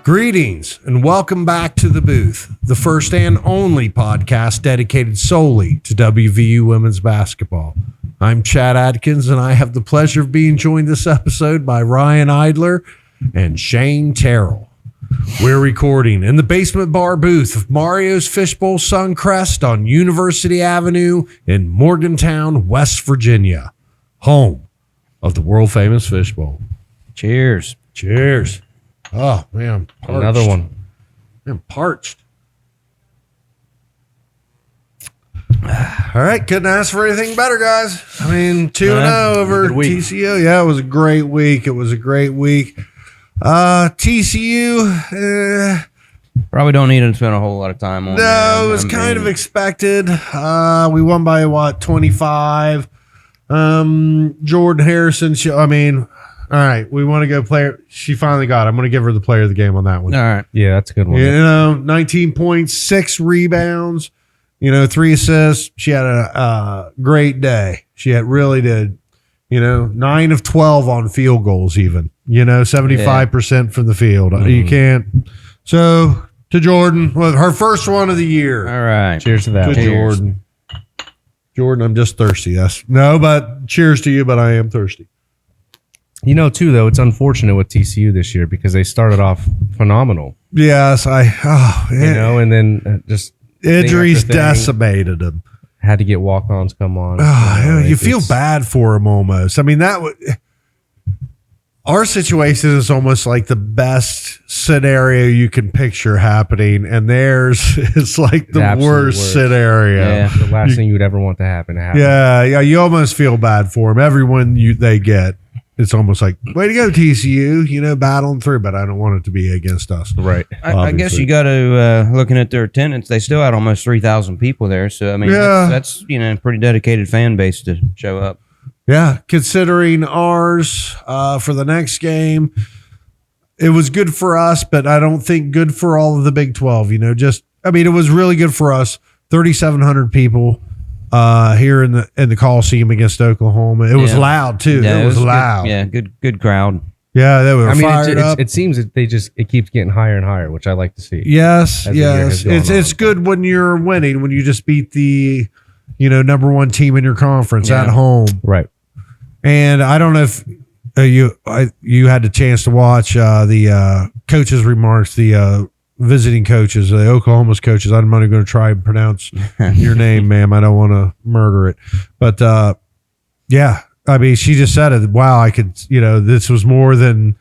Greetings and welcome back to The Booth, the first and only podcast dedicated solely to WVU women's basketball. I'm Chad Adkins, and I have the pleasure of being joined this episode by Ryan Idler and Shane Terrell. We're recording in the basement bar booth of Mario's Fishbowl Suncrest on University Avenue in Morgantown, West Virginia, home of the world-famous Fishbowl. Cheers. Cheers. Oh, man. I'm Another one. I'm parched. All right. Couldn't ask for anything better, guys. I mean, 2-0 over TCU. Yeah, it was a great week. TCU. Probably don't need to spend a whole lot of time on No, it was kind of expected. We won by, 25. Jordan Harrison. All right, we want to go player. She finally got it. I'm going to give her the player of the game on that one. All right. Yeah, that's a good one. 19.6 rebounds, 3 assists. She had a great day. She really did. 9 of 12 on field goals even. 75% from the field. You can't. So, to Jordan, her first one of the year. All right. Cheers to that. Cheers. Jordan, I'm just thirsty. But cheers to you, but I am thirsty. Too, though, it's unfortunate with TCU this year because they started off phenomenal. Yes, and then just injuries decimated them. Had to get walk-ons come on. You feel bad for them almost. I mean, our situation is almost like the best scenario you can picture happening, and theirs is like the worst scenario. Yeah, the last thing you would ever want to happen. Yeah, you almost feel bad for them. Everyone they get. It's almost like, way to go, TCU, battling through, but I don't want it to be against us. Right. I guess you got to, looking at their attendance, they still had almost 3,000 people there. So, that's a pretty dedicated fan base to show up. Yeah, considering ours for the next game, it was good for us, but I don't think good for all of the Big 12. It was really good for us. 3,700 people. Here in the Coliseum against Oklahoma, it was loud too. Yeah, it was loud. Good crowd. Yeah, they were fired up. It seems that it keeps getting higher and higher, which I like to see. Yes. It's good when you're winning, when you just beat the number one team in your conference at home. Right. And I don't know if you had the chance to watch the coaches' remarks. The visiting coaches, the Oklahoma's coaches. I'm not even going to try and pronounce your name, ma'am. I don't want to murder it. But, she just said it. Wow, I could, this was more than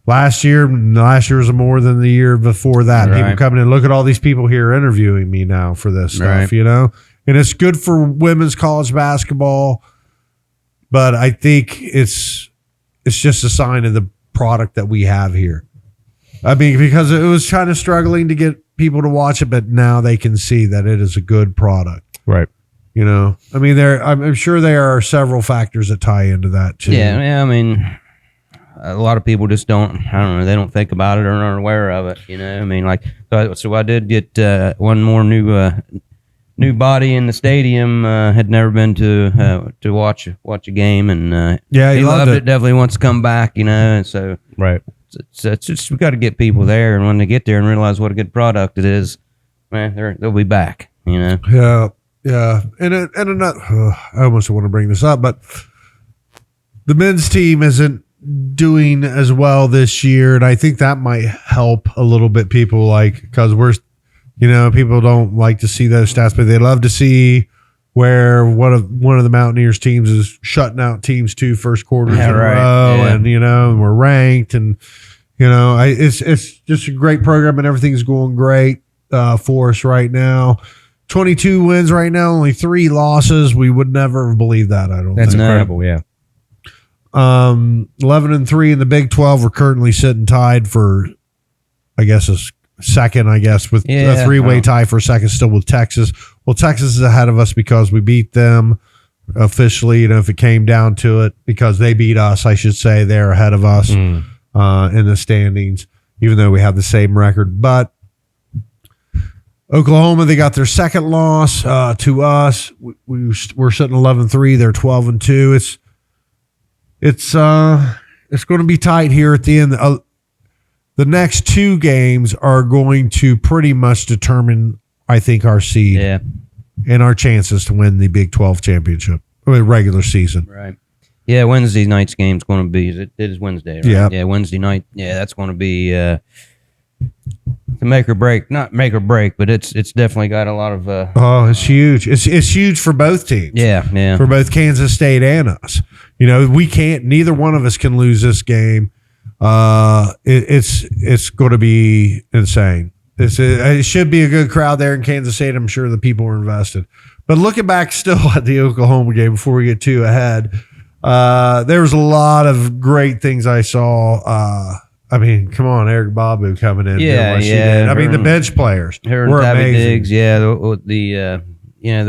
last year. Last year was more than the year before that. Right. People coming in. Look at all these people here interviewing me now for this stuff, And it's good for women's college basketball. But I think it's just a sign of the product that we have here. Because it was kind of struggling to get people to watch it, but now they can see that it is a good product. Right. I'm sure there are several factors that tie into that too. Yeah. A lot of people just don't. I don't know. They don't think about it or aren't aware of it. So I did get one more new body in the stadium. Had never been to watch a game, and he loved it. Definitely wants to come back. And so right. It's just we got to get people there, and when they get there and realize what a good product it is, man, they'll be back. Yeah. And I almost want to bring this up, but the men's team isn't doing as well this year, and I think that might help a little bit. People because we're, people don't like to see those stats, but they love to see where one of the Mountaineers teams is shutting out teams 2 first quarters in a row, and we're ranked, and it's just a great program, and everything's going great for us right now. 22 wins right now, only 3 losses. We would never have believed that. I don't. That's incredible. Yeah. 11-3 in the Big 12. We're currently sitting tied for, I guess, a second. With a 3-way tie for second, still with Texas. Well, Texas is ahead of us because we beat them officially. If it came down to it, because they beat us, I should say, they're ahead of us in the standings, even though we have the same record. But Oklahoma, they got their second loss to us. We're sitting 11-3. They're 12-2. It's going to be tight here at the end. the next 2 games are going to pretty much determine, I think, our seed and our chances to win the Big 12 championship or the regular season. Right. Yeah, Wednesday night's game's going to be. It is Wednesday, right? Yeah. Yeah, Wednesday night. Yeah, that's going to be the make or break. Not make or break, but it's definitely got a lot of. It's huge. It's huge for both teams. Yeah. For both Kansas State and us. We can't. Neither one of us can lose this game. It's going to be insane. It should be a good crowd there in Kansas State. I'm sure the people are invested. But looking back still at the Oklahoma game before we get too ahead, there was a lot of great things I saw. I mean, come on, Eric Babu coming in. Yeah. I mean, the bench players were amazing. Diggs, the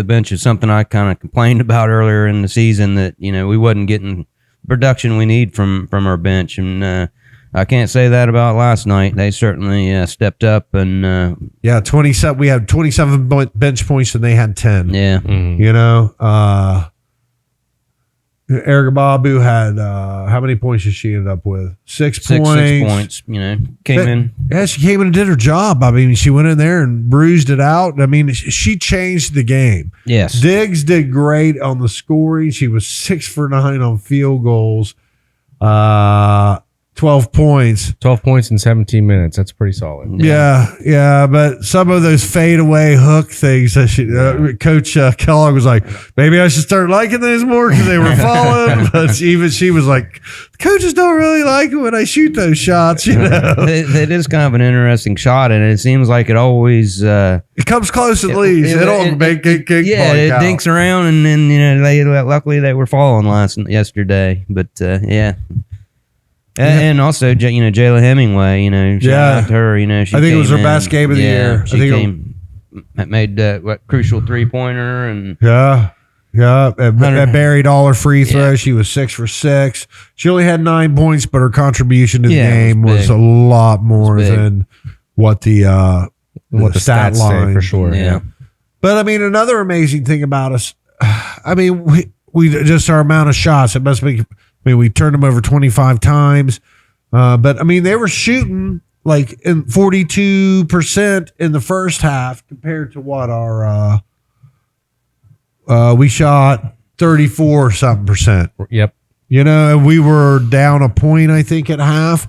bench is something I kind of complained about earlier in the season that we wasn't getting production we need from our bench, and I can't say that about last night. They certainly stepped up, and 27. We had 27 bench points, and they had 10. Yeah, Erica Babu had how many points did she end up with? 6 points. 6 points. Came in. Yeah, she came in and did her job. I mean, she went in there and bruised it out. I mean, she changed the game. Yes. Diggs did great on the scoring. She was 6 for 9 on field goals. 12 points. 12 points in 17 minutes. That's pretty solid. Yeah. But some of those fadeaway hook things that Coach Kellogg was like, maybe I should start liking those more because they were falling. But she was like, coaches don't really like it when I shoot those shots. It is kind of an interesting shot, and it seems like it always it comes close at least. It'll make it it dinks around, and then luckily they were falling yesterday. But And also, Jayla Hemingway, shout out to her. She I think it was her best game of the year. She made crucial 3-pointer and and buried all her free throws. Yeah. She was 6 for 6. She only had 9 points, but her contribution to the game was a lot more than what the stat line say for sure. Yeah. But I mean, another amazing thing about us, I mean, we just our amount of shots. It must be. I mean, we turned them over 25 times. But, I mean, they were shooting like in 42% in the first half compared to what our we shot 34-something%. Yep. And we were down a point, I think, at half.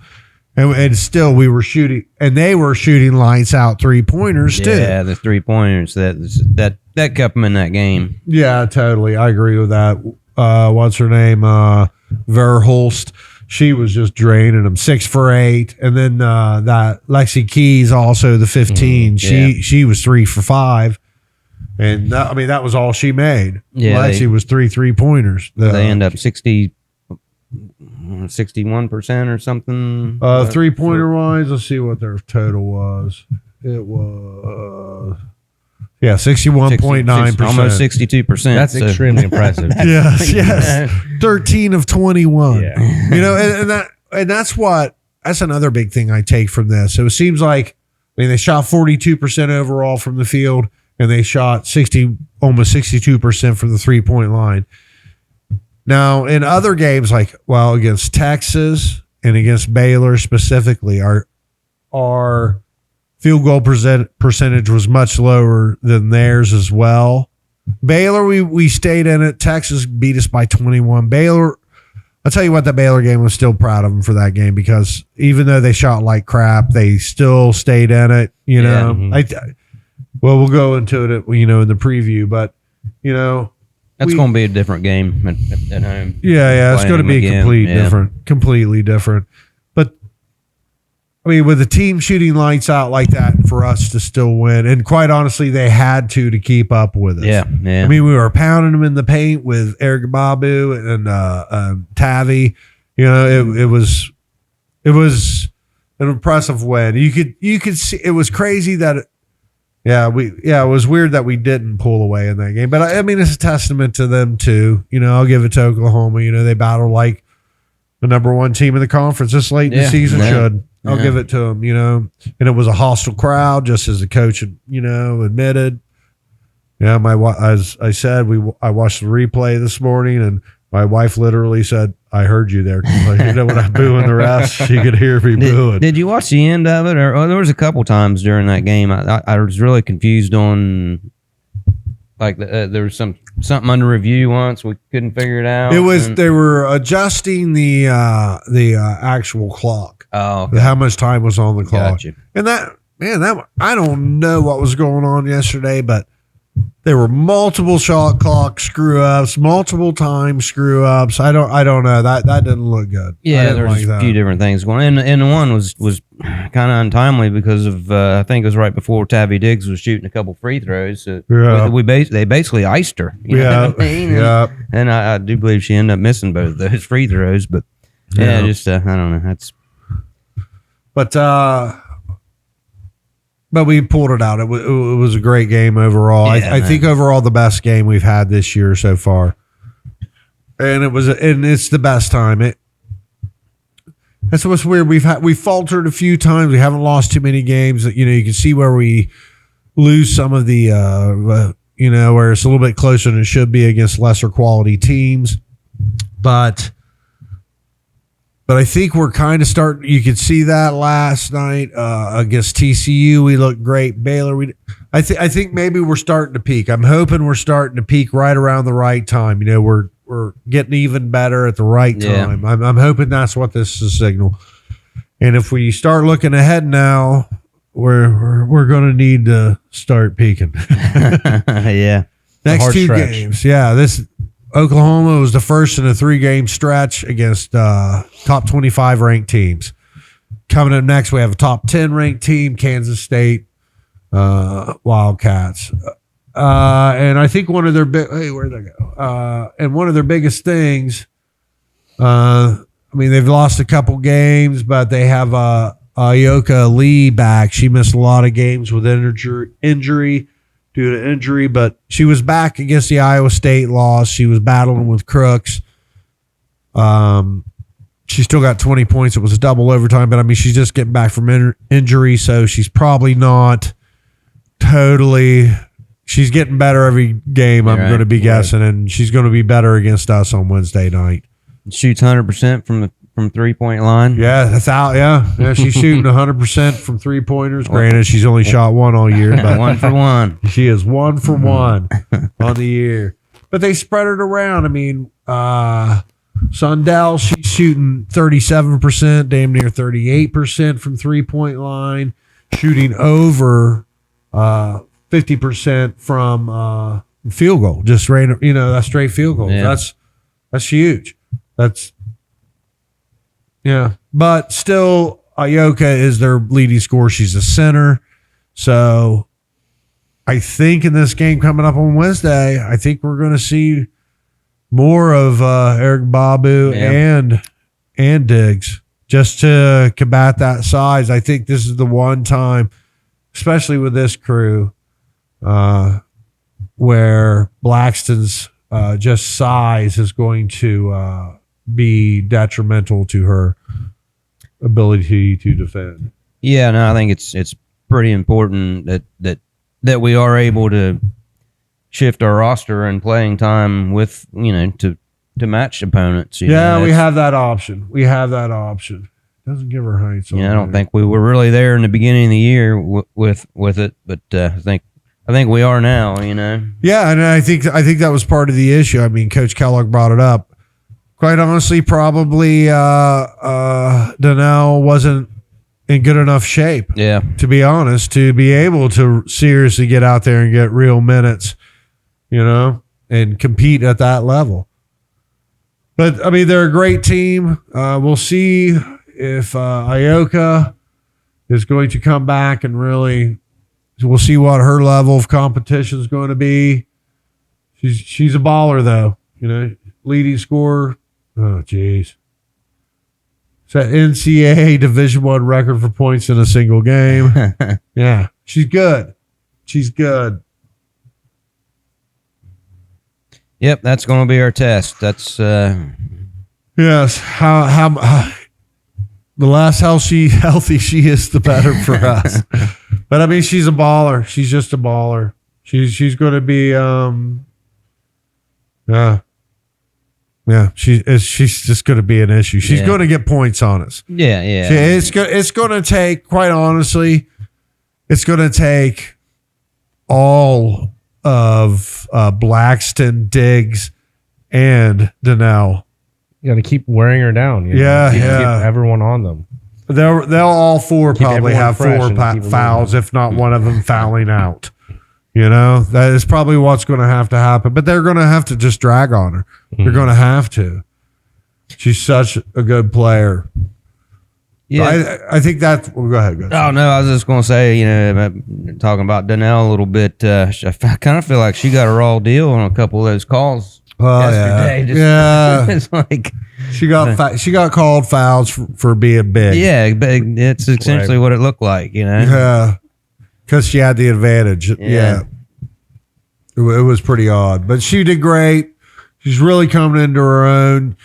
And still we were shooting. And they were shooting lights out 3-pointers, too. Yeah, the 3-pointers. That kept them in that game. Yeah, totally. I agree with that. What's her name? Verhulst, she was just draining them 6 for 8, and then that Lexi Keys also the 15. She was 3 for 5, and that was all she made. Yeah, Lexi was 3-3-pointers. They end up 61% or something. 3-pointer wise, let's see what their total was. It was. Yeah, 61.9%. Almost 62%. That's extremely impressive. Yes. 13 of 21. Yeah. And that's another big thing I take from this. So it seems like, they shot 42% overall from the field, and they shot almost 62% from the 3-point line. Now, in other games, against Texas and against Baylor specifically, our field goal percentage was much lower than theirs as well. Baylor, we stayed in it. Texas beat us by 21. Baylor, I'll tell you what, the Baylor game was still proud of them for that game because even though they shot like crap, they still stayed in it. We'll go into it, in the preview, but that's going to be a different game at home. Yeah, it's going to be completely different. I mean, with the team shooting lights out like that for us to still win, and quite honestly, they had to keep up with us. Yeah. I mean, we were pounding them in the paint with Eric Babu and Tavi. It was an impressive win. You could see it was crazy that it was weird that we didn't pull away in that game. But I mean, it's a testament to them too. I'll give it to Oklahoma. They battled like the number 1 team in the conference this late in the season should. I'll give it to them, and it was a hostile crowd, just as the coach, admitted. As I said, I watched the replay this morning, and my wife literally said, I heard you there. You know, when I'm booing the refs, you could hear me booing. Did you watch the end of it? Or there was a couple times during that game I was really confused on. Like there was something under review once. We couldn't figure it out. It was they were adjusting the actual clock. Oh, okay. How much time was on the clock? Gotcha. And that I don't know what was going on yesterday, but there were multiple shot clock screw ups, multiple time screw ups. I don't know. That didn't look good. Yeah, there was a few different things going on. And the one was kind of untimely because of I think it was right before Tabby Diggs was shooting a couple free throws. So they basically iced her. You know what I mean? Yeah. And I do believe she ended up missing both of those free throws. But just I don't know. That's But we pulled it out. It was a great game overall. Yeah, I think overall the best game we've had this year so far, and it's the best time. That's what's weird. We've faltered a few times. We haven't lost too many games. You know, you can see where we lose some of the where it's a little bit closer than it should be against lesser quality teams, but I think we're kind of starting. You could see that last night against TCU. We looked great. Baylor. I think maybe we're starting to peak. I'm hoping we're starting to peak right around the right time. You know, we're getting even better at the right time. Yeah. I'm hoping that's what this is a signal. And if we start looking ahead now, we're going to need to start peaking. Yeah. Next two games. Yeah. Oklahoma was the first in a 3-game stretch against top 25 ranked teams. Coming up next, we have a top 10 ranked team, Kansas State Wildcats. And I think one of their where'd they go? And one of their biggest things, they've lost a couple games, but they have Ayoka Lee back. She missed a lot of games with injury. Due to injury, but she was back against the Iowa State loss. She was battling with Crooks. She still got 20 points. It was a double overtime, but she's just getting back from injury, so she's probably not totally. She's getting better every game. I'm going to be guessing, and she's going to be better against us on Wednesday night. Shoots 100% from 3-point line. Yeah, that's out. Yeah, she's shooting 100% from 3-pointers. Granted, she's only shot one all year, but 1 for 1. She is 1 for 1 on the year. But they spread it around. Sundell, she's shooting 37%, damn near 38% from 3-point line, shooting over 50% from field goal. Just straight, that's straight field goals. Yeah. That's huge. But still, Ayoka is their leading scorer. She's a center. So I think in this game coming up on Wednesday, I think we're going to see more of Eric Babu and Diggs just to combat that size. I think this is the one time, especially with this crew, where Blackston's just size is going to be detrimental to her ability to defend. Yeah, no, I think it's pretty important that we are able to shift our roster and playing time with to match opponents. We have that option. Doesn't give her heights. I don't think we were really there in the beginning of the year with it, but I think we are now. Yeah, and I think that was part of the issue. Coach Kellogg brought it up. Quite honestly, probably Donnell wasn't in good enough shape. Yeah, to be honest, to be able to seriously get out there and get real minutes, and compete at that level. But they're a great team. We'll see if Ayoka is going to come back and really. We'll see what her level of competition is going to be. She's a baller though, leading scorer. Oh, geez. It's that NCAA Division I record for points in a single game. Yeah, she's good. Yep, that's going to be our test. That's yes. How the less healthy she is, the better for us. But she's a baller. She's just a baller. She's going to be Yeah, she's just going to be an issue. She's Yeah. going to get points on us. Yeah, yeah. It's going to take, quite honestly, it's going to take all of Blackston, Diggs, and Donnell. You got to keep wearing her down. Yeah, Keep yeah. everyone on them. They'll all four probably everyone have fresh four and keep them fouls, if not one of them fouling out. You know, that is probably what's going to happen. But they're going to have to just drag on her. They're going to have to. She's such a good player. Yeah. I think that's. Well, go ahead. Oh no, I was just going to say, talking about Donnell a little bit. I kind of feel like she got a raw deal on a couple of those calls yesterday. Yeah. It's like She got called fouls for being big. yeah, it's essentially what it looked like. Yeah. Because she had the advantage. Yeah. It was pretty odd. But she did great. She's really coming into her own.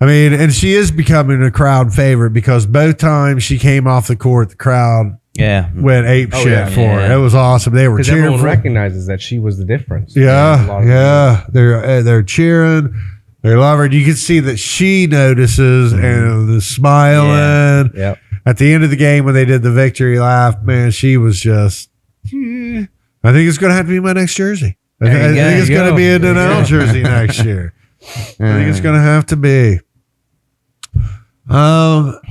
I mean, and she is becoming a crowd favorite because both times she came off the court, the crowd went ape shit for her. It was awesome. They were Because cheering everyone for her. recognizes that she was the difference. Yeah. They're cheering. They love her. You can see that she notices and the smiling. Yep. At the end of the game when they did the victory laugh, man, she was just. I think it's going to have to be my next jersey. I think it's going to be a Donnell jersey next year. I think it's going to have to be. But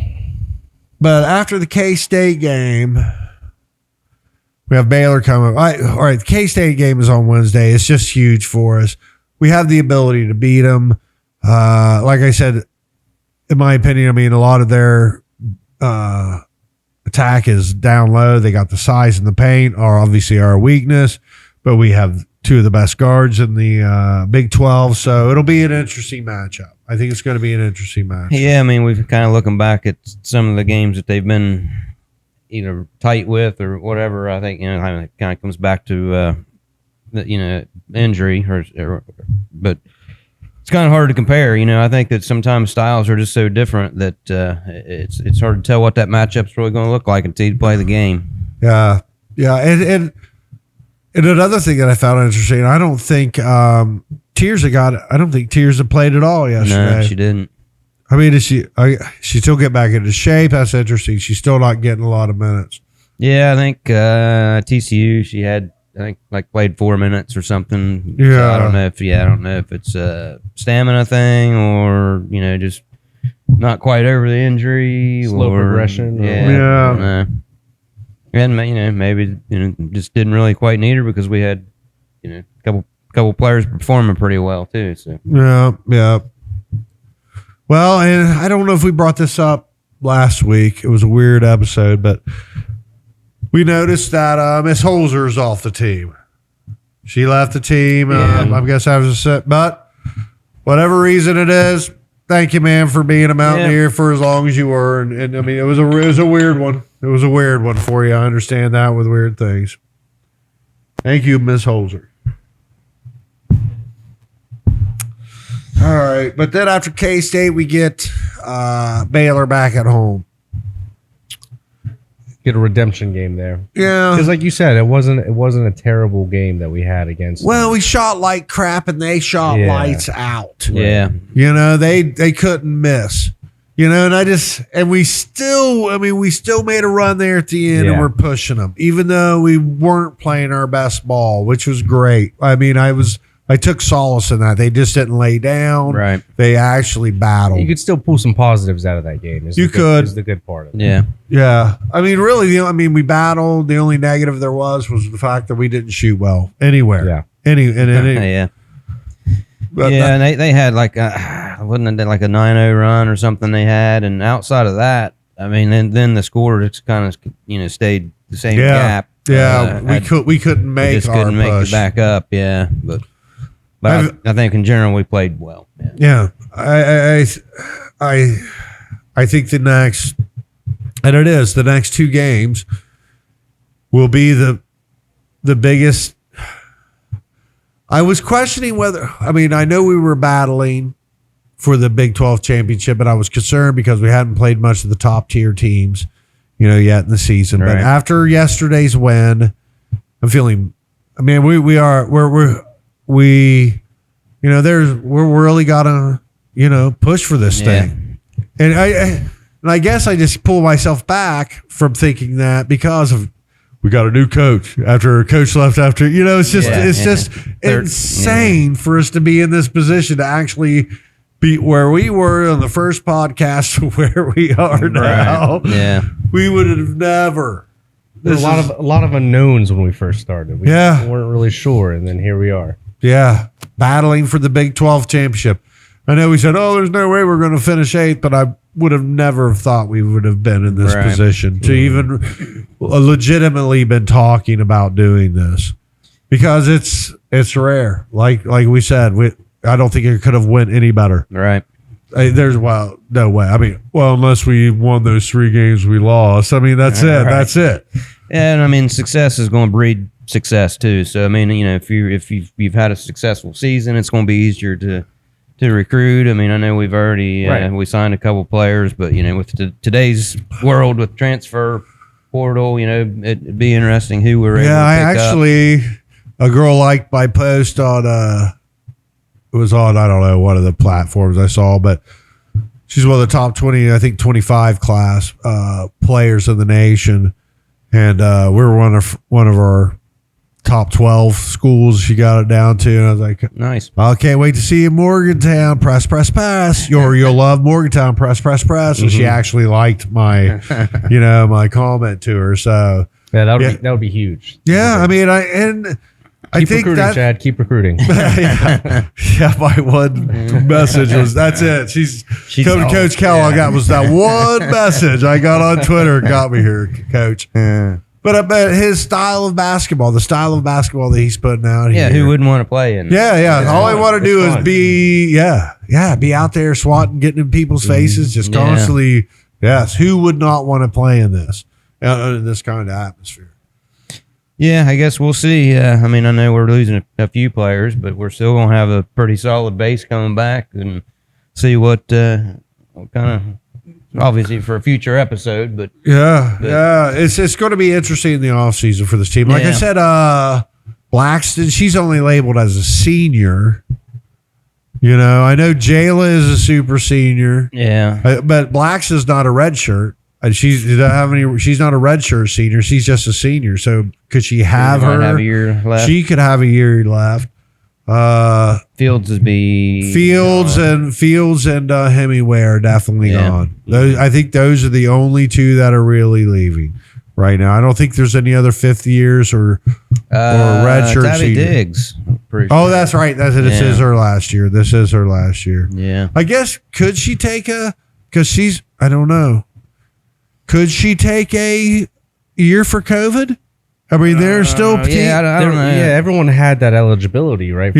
after the K-State game, we have Baylor coming. All right, the K-State game is on Wednesday. It's just huge for us. We have the ability to beat them. Like I said, in my opinion, I mean, a lot of their attack is down low. They got the size and the paint are obviously our weakness, but we have two of the best guards in the Big 12, so it'll be an interesting matchup. I think it's going to be an interesting match. Yeah, I mean, we've kind of looking back at some of the games that they've been either tight with or whatever. I think it kind of comes back to injury, but it's kind of hard to compare. I think that sometimes styles are just so different that it's hard to tell what that matchup's really going to look like until you play the game. Yeah, and another thing that I found interesting, I don't think Tears had played at all yesterday. No, she didn't. I mean, she still get back into shape? That's interesting. She's still not getting a lot of minutes. Yeah, I think TCU she had played 4 minutes or something. Yeah, so I don't know if it's a stamina thing or just not quite over the injury, Slow or progression. Yeah. And maybe just didn't really quite need her because we had a couple players performing pretty well too. So yeah. Well, and I don't know if we brought this up last week. It was a weird episode, but we noticed that Miss Holzer is off the team. She left the team. I guess I was upset, but whatever reason it is, thank you, man, for being a Mountaineer for as long as you were. And I mean, it was a weird one. It was a weird one for you. I understand that with weird things. Thank you, Miss Holzer. All right, but then after K-State, we get Baylor back at home. Get a redemption game there. Yeah, because like you said, it wasn't a terrible game that we had against. Well, we shot like crap, and they shot lights out. Yeah, they couldn't miss. And we still made a run there at the end, and we're pushing them, even though we weren't playing our best ball, which was great. I mean, I took solace in that. They just didn't lay down. Right. They actually battled. You could still pull some positives out of that game. Is the good part of it. Yeah. Yeah. I mean, really, we battled. The only negative there was the fact that we didn't shoot well anywhere. Yeah. Yeah. But and they had wasn't it like a 9-0 run or something they had, and outside of that, I mean, then the score just kind of stayed the same gap. Yeah, we couldn't make just our couldn't make push. it back up. Yeah, but I think in general we played well. Yeah, I think the next two games will be the biggest. I was questioning whether, I know we were battling for the Big 12 championship, but I was concerned because we hadn't played much of the top tier teams, yet in the season. Right. But after yesterday's win, I'm feeling, we're really got push for this thing. And I guess I just pull myself back from thinking that because of we got a new coach after a coach left after, it's just insane for us to be in this position to actually be where we were on the first podcast to where we are now. Yeah. We would have never. There were a lot of unknowns when we first started. We weren't really sure, and then here we are. Yeah, battling for the Big 12 championship. I know we said, there's no way we're going to finish 8th, but I would have never thought we would have been in this position to even legitimately been talking about doing this, because it's rare. Like we said, I don't think it could have went any better. Right. There's no way. I mean, unless we won those 3 games we lost. I mean, that's it. Right. That's it. And I mean, success is going to breed success too. So I mean, if you've had a successful season, it's going to be easier to recruit. I mean, I know we've already we signed a couple players, but with today's world with transfer portal, it'd be interesting who we're able to pick up. A girl liked my post on it was on, I don't know, one of the platforms I saw, but she's one of the top 20, I think 25 class players in the nation, and we're one of our top 12 schools she got it down to, and I was like, nice. I can't wait to see you in Morgantown. Press. You'll love Morgantown. Press. And she actually liked my my comment to her. So that would be huge. Yeah, I mean, I think recruiting, Chad. Keep recruiting. My one message was that's it. She's Coach Cal. I got was that one message I got on Twitter got me here, Coach. But I bet his style of basketball, the style of basketball that he's putting out here. Who wouldn't want to play in? Yeah. All I want to do is be out there swatting, getting in people's faces, just constantly. Yes, who would not want to play in this kind of atmosphere? Yeah, I guess we'll see. I mean, I know we're losing a few players, but we're still going to have a pretty solid base coming back, and see what kind of, obviously for a future episode. But it's going to be interesting in the offseason for this team. Like I said, Blackston, she's only labeled as a senior. I know Jayla is a super senior. Yeah, but Blackston's not a red shirt. And she's not a redshirt senior. She's just a senior. So could she have her? Have a year left. She could have a year left. Fields and Hemingway are definitely gone. I think those are the only 2 that are really leaving right now. I don't think there's any other 5th years or redshirt Tabby senior. Diggs. That's right. This is her last year. This is her last year. Yeah. I guess could she take because I don't know. Could she take a year for COVID? I mean, there's still... I don't know. Yeah, everyone had that eligibility, right?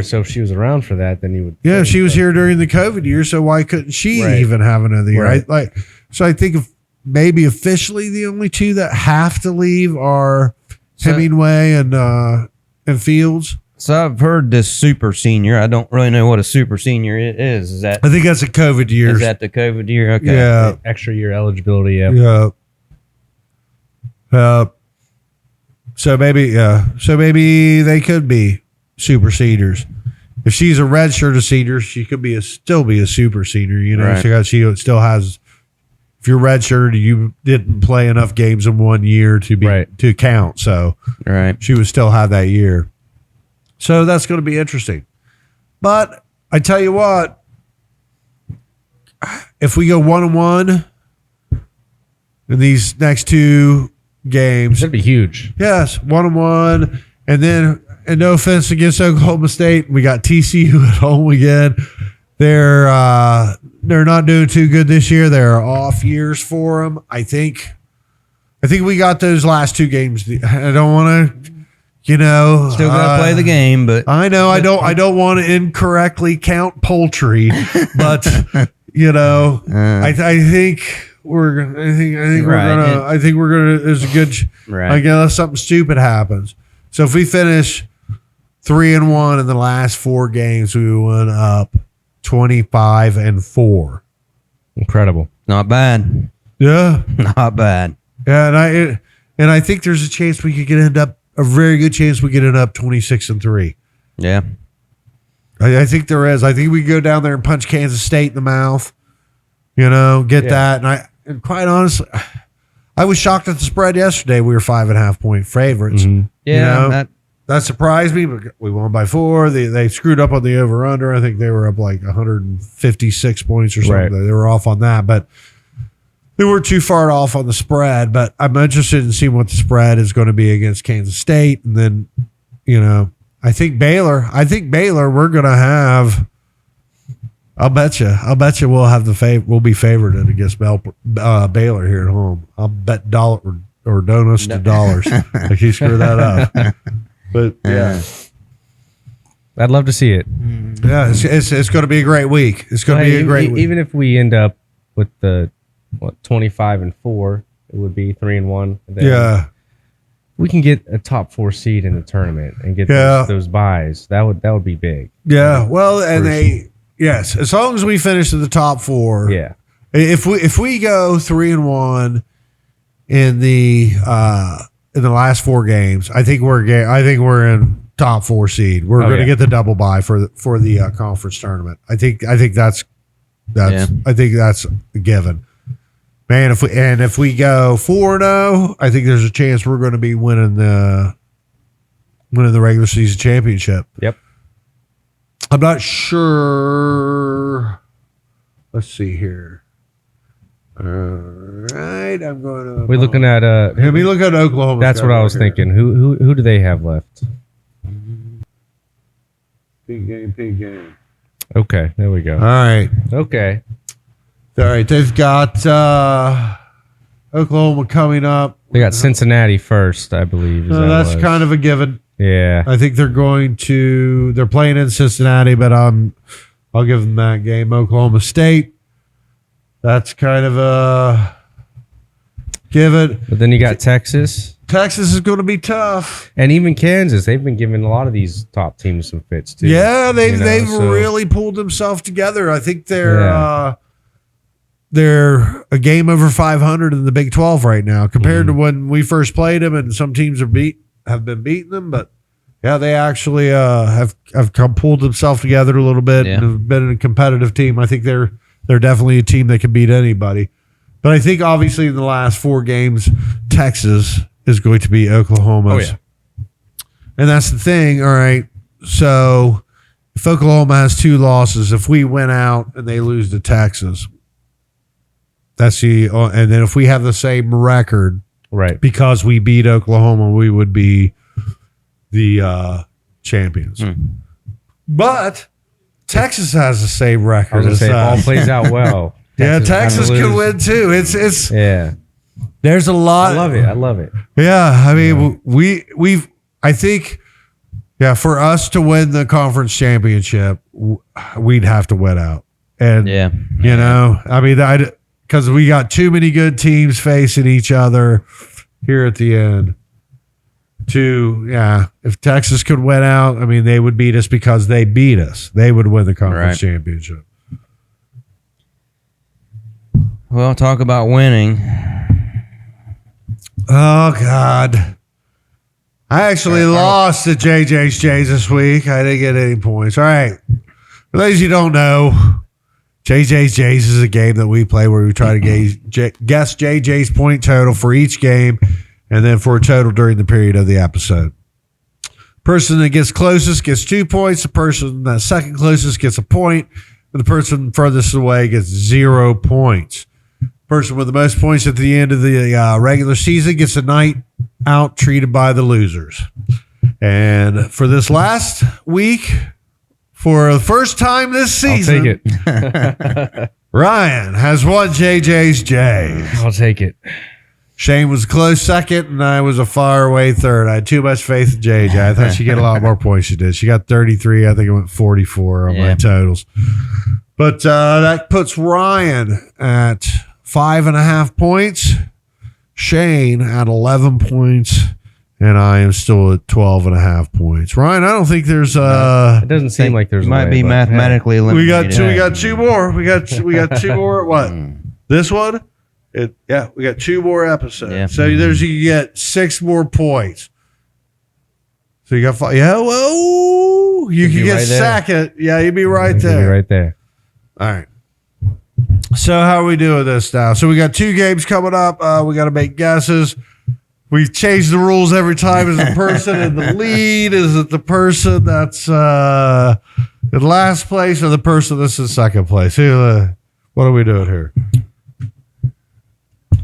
So if she was around for that, then you would... Yeah, she was here during the COVID year, so why couldn't she even have another year? Right. So I think maybe officially the only 2 that have to leave are Hemingway and Fields. So I've heard this super senior. I don't really know what a super senior is. Is that? I think that's a COVID year. Is that the COVID year? Okay. Yeah. Extra year eligibility. Yeah. So maybe they could be super seniors. If she's a redshirt senior, she could still be a super senior. Right. She still has. If you're redshirt, you didn't play enough games in 1 year to count. So she would still have that year. So that's going to be interesting. But I tell you what, if we go 1-1 in these next 2 games, that'd be huge. Yes, 1-1, and no offense against Oklahoma State, we got TCU at home again. They're not doing too good this year. There are off years for them. I think we got those last 2 games. I don't want to. Still gotta play the game, but I know I don't want to incorrectly count poultry, but I think we're gonna. There's a good. Right. I guess something stupid happens. So if we finish 3-1 in the last 4 games, we went up 25-4. Incredible. Not bad. Yeah. Not bad. Yeah, and I think there's a chance we could end up. A very good chance we could end up 26-3. Yeah. I think there is. I think we go down there and punch Kansas State in the mouth. Get that. And quite honestly, I was shocked at the spread yesterday. We were 5.5 point favorites. Mm-hmm. Yeah, that surprised me, but we won by 4. They screwed up on the over-under. I think they were up like 156 points or something. Right. They were off on that, but they weren't too far off on the spread. But I'm interested in seeing what the spread is going to be against Kansas State. And then, I think Baylor, we're going to have, I'll bet you we'll have we'll be favored against Baylor here at home. I'll bet dollar or donuts to dollars. Like you screw that up. But yeah, I'd love to see it. yeah, it's going to be a great week. It's going to be a great week. Even if we end up with the 25-4, it would be 3-1. Yeah, we can get a top 4 seed in the tournament and get those buys. That would be big. Yeah, well, and yes, as long as we finish in the top 4. Yeah, if we go 3-1 in the last 4 games, I think we're in top 4 seed. We're going to get the double bye for the conference tournament. I think that's a given. Man, if we go 4-0, I think there's a chance we're going to be winning the regular season championship. Yep. I'm not sure. Let's see here. All right, I'm going to. We're looking at Let me look at Oklahoma. That's what I was thinking. Who do they have left? Big game. Okay, there we go. All right. Okay. All right, they've got Oklahoma coming up. They got Cincinnati first, I believe. That's kind of a given. Yeah. I think they're playing in Cincinnati, but I'll give them that game. Oklahoma State, that's kind of a given. But then you got Texas. Texas is going to be tough. And even Kansas, they've been giving a lot of these top teams some fits too. Yeah, they've really pulled themselves together. I think they're a game over 500 in the Big 12 right now compared to when we first played them, and some teams have been beating them, but yeah, they actually have pulled themselves together a little bit and have been a competitive team. I think they're definitely a team that can beat anybody. But I think obviously in the last 4 games, Texas is going to be Oklahoma's. Oh, yeah. And that's the thing. All right. So if Oklahoma has 2 losses, if we win out and they lose to Texas, and then if we have the same record, right, because we beat Oklahoma, we would be the champions. But Texas has the same record. It all plays out well. Texas can win too. It's There's a lot. I love it. Yeah, I mean, I think for us to win the conference championship, we'd have to win out, and I mean, because we got too many good teams facing each other here at the end. If Texas could win out, I mean, they would beat us because they beat us. They would win the conference championship. Well, talk about winning. Oh, God. I actually lost at JJ's Jays this week. I didn't get any points. All right. For those of you who don't know, JJ's Jays is a game that we play where we try to guess JJ's point total for each game and then for a total during the period of the episode. Person that gets closest gets 2 points. The person that's second closest gets a point. And the person furthest away gets 0 points. Person with the most points at the end of the regular season gets a night out treated by the losers. And for this last week, for the first time this season, I'll take it. Ryan has won JJ's Jays. I'll take it. Shane was a close second, and I was a far away third. I had too much faith in JJ. I thought she'd get a lot more points. She did. She got 33. I think it went 44 on my totals. But that puts Ryan at 5.5 points, Shane at 11 points, and I am still at 12.5 points. Ryan, I don't think there's it doesn't seem like there's might be mathematically eliminated. We got two more. We got 2 more at what? This one? We got 2 more episodes. Yeah. So you get 6 more points. So you got 5. Yeah, well, Woo! You can get right there. second. Yeah, you'd be right You'll be there. right there. All right. So how are we doing this now? So we got 2 games coming up. We got to make guesses. We change the rules every time. Is the person in the lead? Is it the person that's in last place or the person that's in second place? What are we doing here?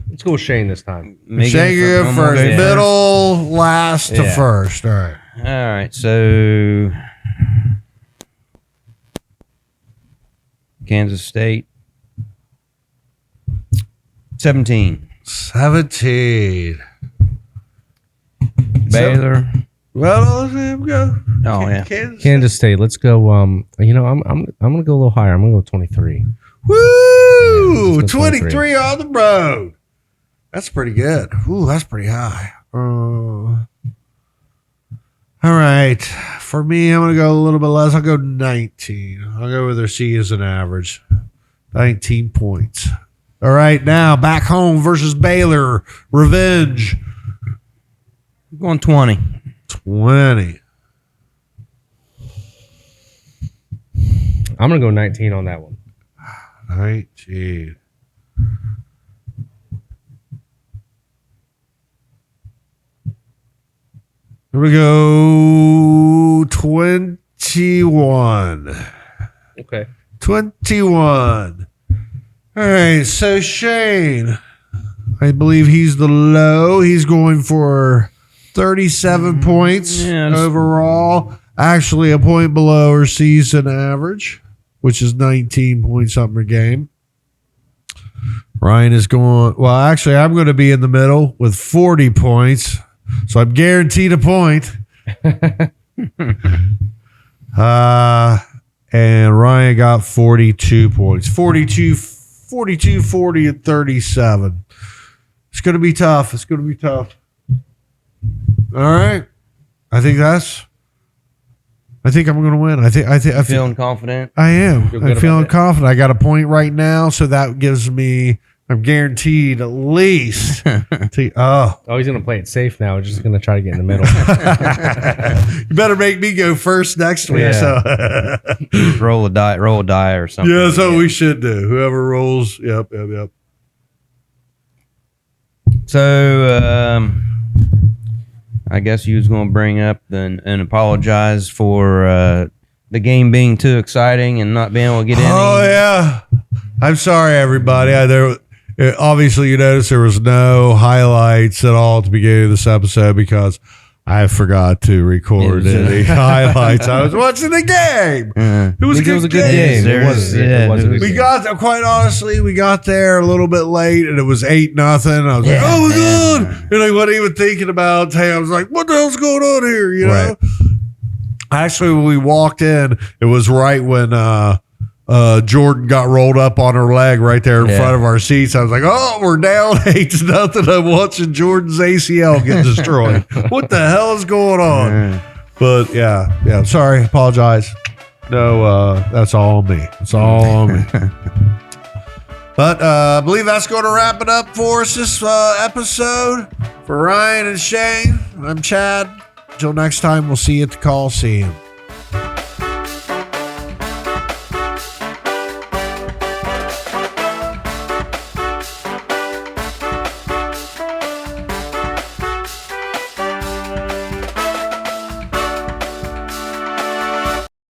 Let's go with Shane this time. Shane, you go first. Middle, last to first. All right. All right. So Kansas State 17. 17. Baylor. Well, let's have him go. Oh yeah. Kansas State. Let's go. I'm gonna go a little higher. I'm gonna go 23. Woo! Let's go 23 on the road. That's pretty good. Ooh, that's pretty high. All right. For me, I'm going to go a little bit less. I'll go 19. I'll go with their C as an average. 19 points. All right. Now, back home versus Baylor. Revenge. I'm going 20. 20. I'm gonna go 19 on that one. 19. Here we go. 21. Okay. 21. All right. So Shane, I believe he's the low. He's going for 37 points overall. Actually, a point below her season average, which is 19 point something a game. Ryan is going, well, actually, I'm going to be in the middle with 40 points. So I'm guaranteed a point. And Ryan got 42 points. 42, 40, and 37. It's going to be tough. It's going to be tough. All right. I think I'm going to win. I Feeling confident? I am. Feel I'm good feeling about it? confident. I got a point right now, so that gives me, I'm guaranteed at least. Oh, he's gonna play it safe now. Just gonna try to get in the middle. You better make me go first next week. Yeah. So roll a die or something. yeah, that's what we should do. Whoever rolls, yep. So I guess you was going to bring up and apologize for the game being too exciting and not being able to get any. Oh yeah, I'm sorry, everybody. Obviously, you notice there was no highlights at all at the beginning of this episode because I forgot to record any highlights. I was watching the game. It was a good game. It was a good We game. got there, quite honestly, we got there a little bit late and it was 8-0. I was like, oh my God. And I wasn't even thinking about, hey, I was like, what the hell's going on here? You know? Actually, when we walked in, it was right when Jordan got rolled up on her leg right there in front of our seats. I was like, oh, we're down 8-0. I'm watching Jordan's ACL get destroyed. What the hell is going on? But yeah, sorry, apologize. No, that's all on me. It's all on me. But I believe that's going to wrap it up for us this episode. For Ryan and Shane, I'm Chad. Until next time, we'll see you at the Coliseum.